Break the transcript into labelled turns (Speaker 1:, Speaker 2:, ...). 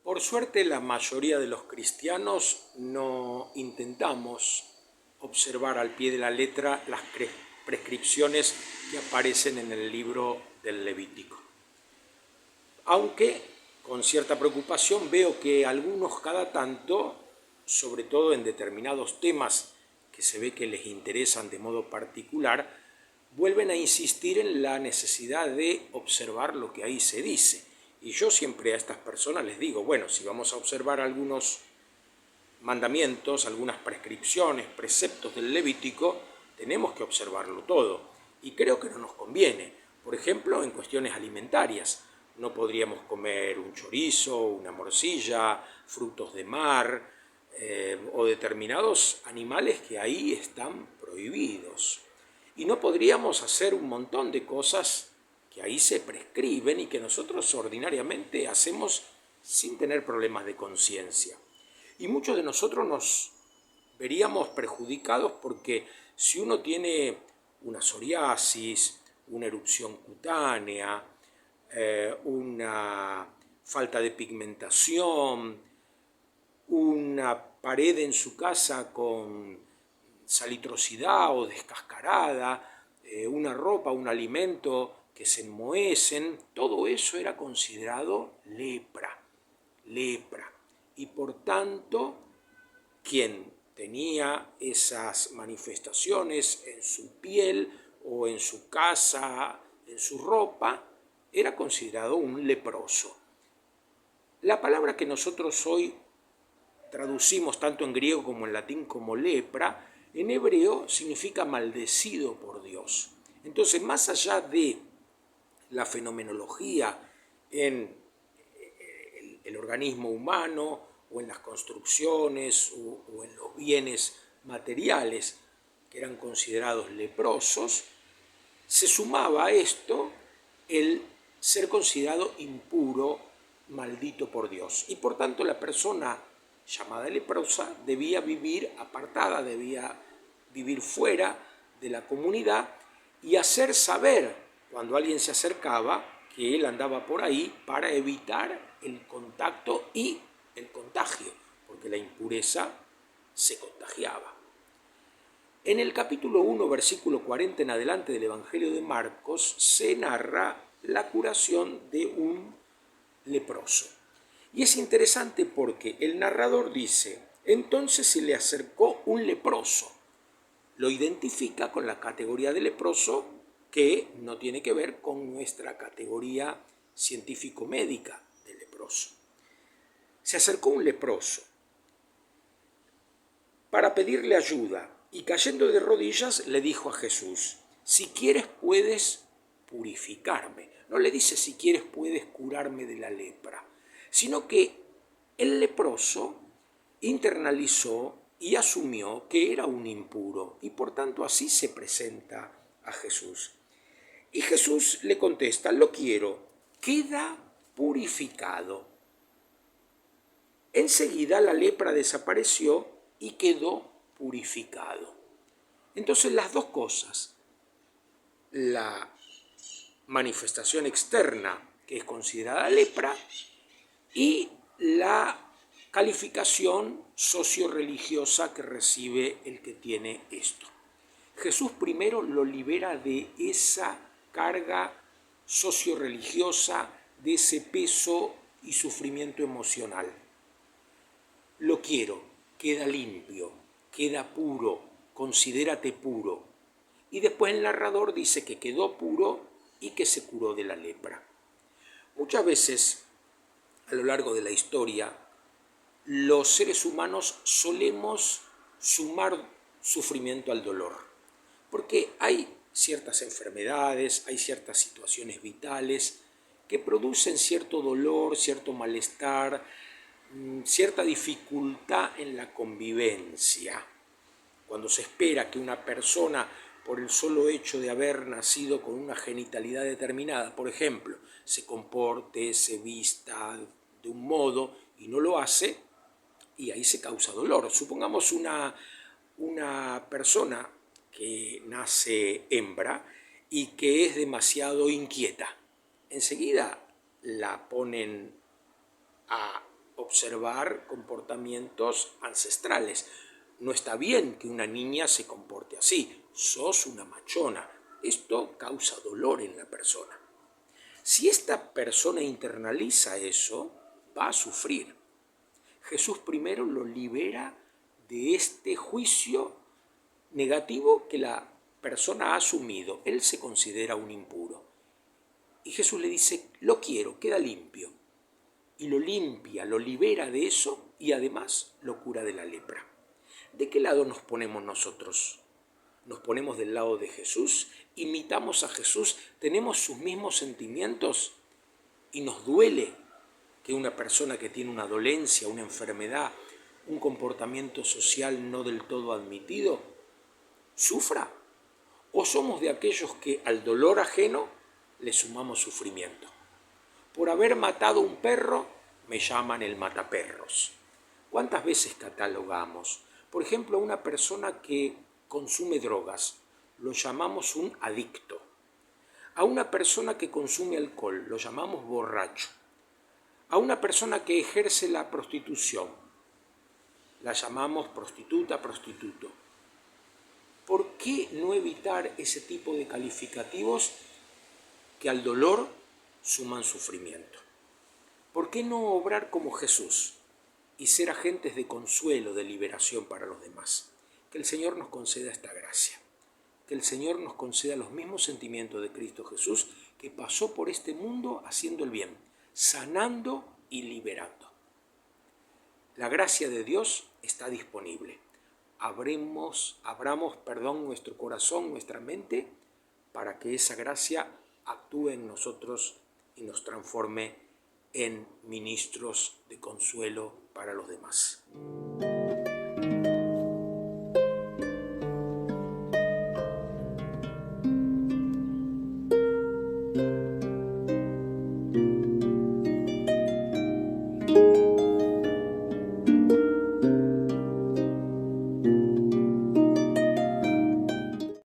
Speaker 1: Por suerte, la mayoría de los cristianos no intentamos observar al pie de la letra las prescripciones que aparecen en el libro del Levítico. Aunque con cierta preocupación veo que algunos cada tanto, sobre todo en determinados temas que se ve que les interesan de modo particular, vuelven a insistir en la necesidad de observar lo que ahí se dice. Y yo siempre a estas personas les digo, bueno, si vamos a observar algunos mandamientos, algunas prescripciones, preceptos del Levítico, tenemos que observarlo todo. Y creo que no nos conviene. Por ejemplo, en cuestiones alimentarias. No podríamos comer un chorizo, una morcilla, frutos de mar o determinados animales que ahí están prohibidos. Y no podríamos hacer un montón de cosas que ahí se prescriben y que nosotros ordinariamente hacemos sin tener problemas de conciencia. Y muchos de nosotros nos veríamos perjudicados porque si uno tiene una psoriasis, una erupción cutánea, una falta de pigmentación, una pared en su casa con salitrosidad o descascarada, una ropa, un alimento que se enmohecen, todo eso era considerado lepra. Y por tanto, quien tenía esas manifestaciones en su piel o en su casa, en su ropa, era considerado un leproso. La palabra que nosotros hoy traducimos tanto en griego como en latín como lepra, en hebreo significa maldecido por Dios. Entonces, más allá de la fenomenología en el organismo humano o en las construcciones o en los bienes materiales que eran considerados leprosos, se sumaba a esto el ser considerado impuro, maldito por Dios. Y por tanto la persona llamada leprosa debía vivir apartada, debía vivir fuera de la comunidad y hacer saber cuando alguien se acercaba que él andaba por ahí para evitar el contacto y el contagio, porque la impureza se contagiaba. En el capítulo 1, versículo 40 en adelante del Evangelio de Marcos, se narra la curación de un leproso. Y es interesante porque el narrador dice, entonces se le acercó un leproso. Lo identifica con la categoría de leproso que no tiene que ver con nuestra categoría científico-médica de leproso. Se acercó un leproso para pedirle ayuda y cayendo de rodillas le dijo a Jesús, si quieres puedes purificarme. No le dice si quieres puedes curarme de la lepra, sino que el leproso internalizó y asumió que era un impuro y por tanto así se presenta a Jesús. Y Jesús le contesta, lo quiero, queda purificado. Enseguida la lepra desapareció y quedó purificado. Entonces las dos cosas, la manifestación externa que es considerada lepra y la calificación socio-religiosa que recibe el que tiene esto. Jesús primero lo libera de esa carga socio-religiosa, de ese peso y sufrimiento emocional. Lo quiero, queda limpio, queda puro, considérate puro. Y después el narrador dice que quedó puro y que se curó de la lepra. Muchas veces, a lo largo de la historia, los seres humanos solemos sumar sufrimiento al dolor, porque hay ciertas enfermedades, hay ciertas situaciones vitales que producen cierto dolor, cierto malestar, cierta dificultad en la convivencia. Cuando se espera que una persona, por el solo hecho de haber nacido con una genitalidad determinada, por ejemplo, se comporte, se vista de un modo y no lo hace, y ahí se causa dolor. Supongamos una persona que nace hembra y que es demasiado inquieta. Enseguida la ponen a observar comportamientos ancestrales. No está bien que una niña se comporte así. Sos una machona. Esto causa dolor en la persona. Si esta persona internaliza eso, va a sufrir. Jesús primero lo libera de este juicio negativo que la persona ha asumido. Él se considera un impuro. Y Jesús le dice, lo quiero, queda limpio. Y lo limpia, lo libera de eso y además lo cura de la lepra. ¿De qué lado nos ponemos nosotros? ¿Nos ponemos del lado de Jesús? ¿Imitamos a Jesús? ¿Tenemos sus mismos sentimientos? ¿Y nos duele que una persona que tiene una dolencia, una enfermedad, un comportamiento social no del todo admitido, sufra? ¿O somos de aquellos que al dolor ajeno le sumamos sufrimiento? Por haber matado un perro, me llaman el mataperros. ¿Cuántas veces catalogamos? Por ejemplo, a una persona que consume drogas, lo llamamos un adicto. A una persona que consume alcohol, lo llamamos borracho. A una persona que ejerce la prostitución, la llamamos prostituta, prostituto. ¿Por qué no evitar ese tipo de calificativos que al dolor suman sufrimiento? ¿Por qué no obrar como Jesús y ser agentes de consuelo, de liberación para los demás? Que el Señor nos conceda esta gracia. Que el Señor nos conceda los mismos sentimientos de Cristo Jesús, que pasó por este mundo haciendo el bien, sanando y liberando. La gracia de Dios está disponible. Abramos nuestro corazón, nuestra mente, para que esa gracia actúe en nosotros y nos transforme en ministros de consuelo para los demás.